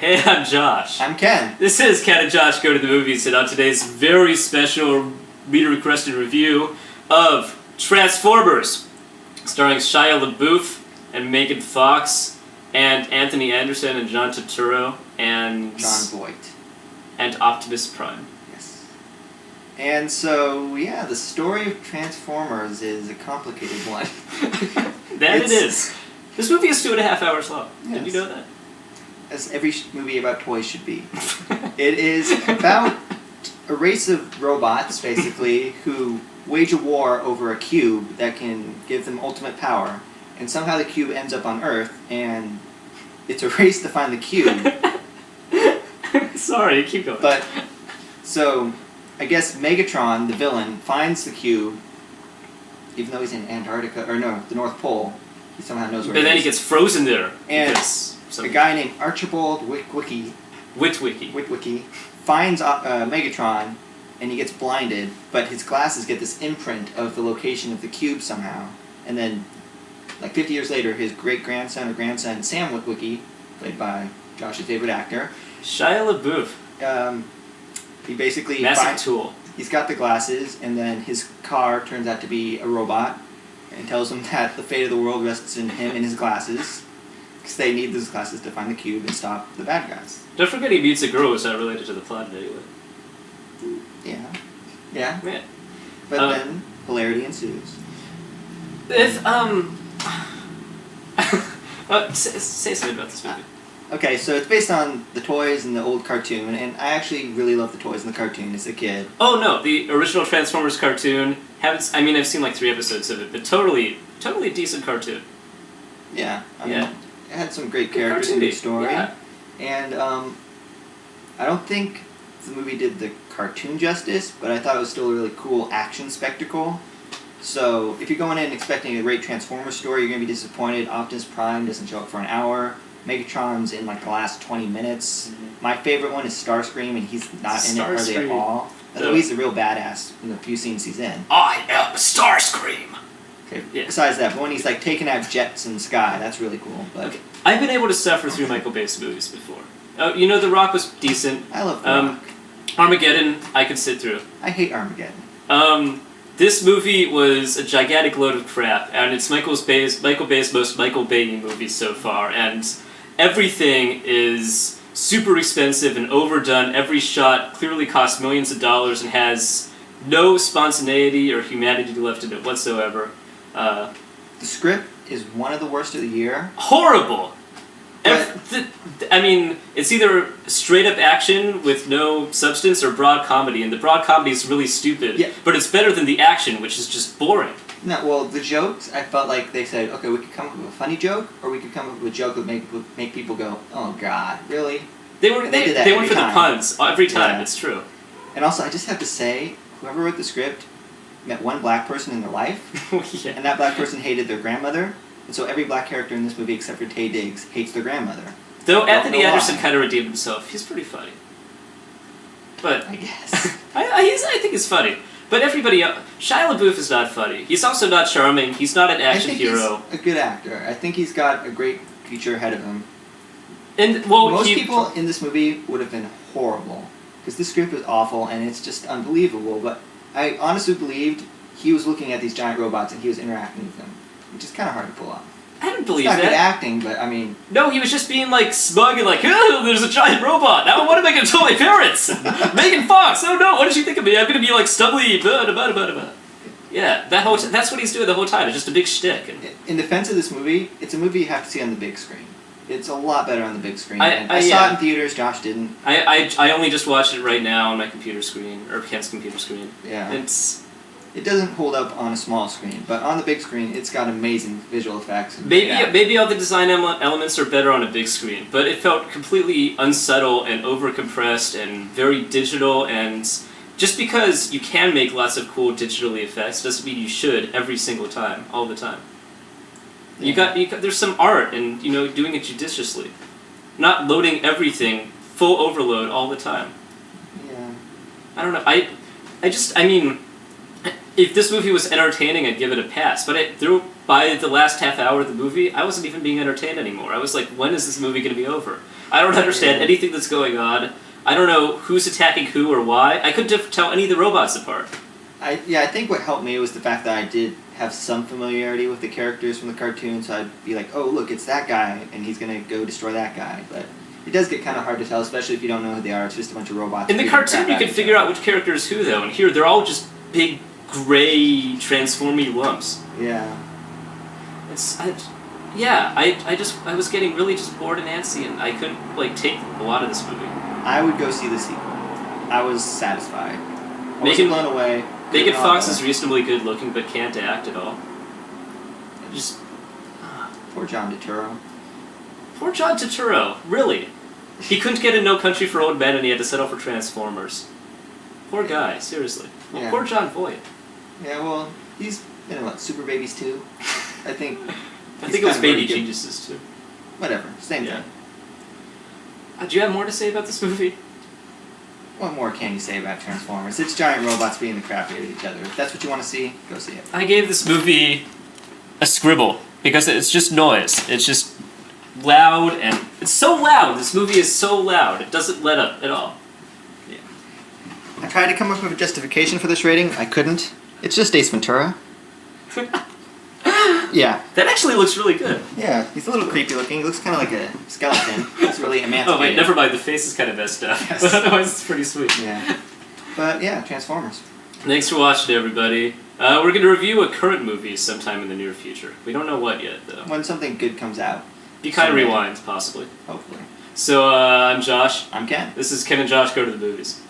Hey, I'm Josh. I'm Ken. This is Ken and Josh Go to the Movies, and on today's very special reader-requested review of Transformers, starring Shia LaBeouf and Megan Fox and Anthony Anderson and John Turturro and John Voight. and Optimus Prime. Yes. And so, yeah, the story of Transformers is a complicated one. That it is. This movie is 2.5 hours long. Yes. Did you know that? As every movie about toys should be. It is about a race of robots, basically, who wage a war over a cube that can give them ultimate power. And somehow the cube ends up on Earth, and it's a race to find the cube. Sorry, keep going. But, so, I guess Megatron, the villain, finds the cube, even though he's in Antarctica, or no, the North Pole. He somehow knows where But he then is. he gets frozen there. And because a guy named Archibald Witwicky Witwicky. finds Megatron, and he gets blinded, but his glasses get this imprint of the location of the cube somehow. And then, like 50 years later, his great-grandson or grandson, Sam Witwicky, played by Josh's favorite actor, Shia LaBeouf. he basically Massive tool. he's got the glasses, and then his car turns out to be a robot, and tells him that the fate of the world rests in him and his glasses, because they need those glasses to find the cube and stop the bad guys. Don't forget he meets a girl who's not related to the plot in any way. Yeah. Yeah. But then, hilarity ensues. If, say something about this movie. Okay, so it's based on the toys and the old cartoon, and I actually really loved the toys in the cartoon as a kid. Oh no, the original Transformers cartoon, I've seen like 3 episodes of it, but totally decent cartoon. Yeah. I mean, Yeah. it had some great characters in the story. Yeah. And, I don't think the movie did the cartoon justice, but I thought it was still a really cool action spectacle. So, if you're going in expecting a great Transformers story, you're going to be disappointed. Optimus Prime doesn't show up for an hour. Megatron's in like the last 20 minutes. Mm-hmm. My favorite one is Starscream, and he's not in it hardly at Starscream. all. Although he's a real badass in the few scenes he's in. I am Starscream! Okay. Yeah. Besides that, but when he's like taking out jets in the sky, that's really cool. But Okay. I've been able to suffer through Michael Bay's movies before. The Rock was decent. I love The Rock. Armageddon, I could sit through. I hate Armageddon. This movie was a gigantic load of crap, and it's Michael Bay's most Michael Bay movie so far, and everything is super expensive and overdone. Every shot clearly costs millions of dollars and has no spontaneity or humanity left in it whatsoever. The script is one of the worst of the year. Horrible! But- It's either straight up action with no substance or broad comedy, and the broad comedy is really stupid, Yeah. but it's better than the action, which is just boring. No, well, the jokes, I felt like they said, okay, we could come up with a funny joke, or we could come up with a joke that make people go, oh god, really? They did that went every for time. the puns every time. Yeah. It's true. And also, I just have to say, whoever wrote the script met one black person in their life, Yeah. and that black person hated their grandmother, and so every black character in this movie, except for Taye Diggs, hates their grandmother. Though Don't Anthony know Anderson why. kind of redeemed himself. He's pretty funny. But I guess. I think he's funny. But everybody else, Shia LaBeouf is not funny. He's also not charming. He's not an action I think hero. he's a good actor. I think he's got a great future ahead of him. And Most people in this movie would have been horrible, because the script was awful and it's just unbelievable. But I honestly believed he was looking at these giant robots and he was interacting with them, which is kind of hard to pull off. I didn't It's believe not good that. acting, but I mean, No, he was just being like smug and like, oh, there's a giant robot. Now I want to make it to my parents. Megan Fox. Oh no, what did you think of me? I'm gonna be like stubbly. Yeah, that's what he's doing the whole time. It's just a big shtick. And in defense of this movie, it's a movie you have to see on the big screen. It's a lot better on the big screen. And I saw it in theaters. Josh didn't. I only just watched it right now on my computer screen or Ken's computer screen. Yeah. It It doesn't hold up on a small screen, but on the big screen, it's got amazing visual effects. And maybe all the design elements are better on a big screen, but it felt completely unsubtle and overcompressed and very digital. And just because you can make lots of cool digitally effects doesn't mean you should every single time, all the time. You got there's some art in doing it judiciously, not loading everything full overload all the time. Yeah. I don't know. if this movie was entertaining, I'd give it a pass. But by the last half hour of the movie, I wasn't even being entertained anymore. I was like, when is this movie going to be over? I don't understand anything that's going on. I don't know who's attacking who or why. I couldn't tell any of the robots apart. I think what helped me was the fact that I did have some familiarity with the characters from the cartoon, so I'd be like, oh, look, it's that guy, and he's going to go destroy that guy. But it does get kind of hard to tell, especially if you don't know who they are. It's just a bunch of robots. In the cartoon, you can figure out which character is who, though, and here they're all just big, gray, transformy lumps. Yeah. I was getting really just bored and antsy, and I couldn't, like, take a lot of this movie. I would go see the sequel. I was satisfied. I was Megan- blown away. Megan Fox is reasonably good looking, but can't act at all. Just Poor John Turturro. poor John Turturro, really. He couldn't get a No Country for Old Men, and he had to settle for Transformers. Poor guy, seriously. Well, Yeah. Poor John Voight. Yeah, well, he's in what, Super Babies 2? I think. I think it was kind of Baby already given- Geniuses too. Whatever, same Yeah. thing. Do you have more to say about this movie? What more can you say about Transformers? It's giant robots beating the crap out of each other. If that's what you want to see, go see it. I gave this movie a scribble because it's just noise. It's just loud, and it's so loud. This movie is so loud. It doesn't let up at all. I tried to come up with a justification for this rating. I couldn't. It's just Ace Ventura. Yeah. That actually looks really good. Yeah, he's a little creepy looking. He looks kind of like a skeleton. It's really emancipated. Oh wait, never mind. The face is kind of messed up, Yes. but otherwise it's pretty sweet. Yeah. But yeah, Transformers. Thanks for watching, everybody. We're going to review a current movie sometime in the near future. We don't know what yet, though. When something good comes out, Be Kind someday. Rewind, possibly. Hopefully. So I'm Josh. I'm Ken. This is Ken and Josh Go to the Movies.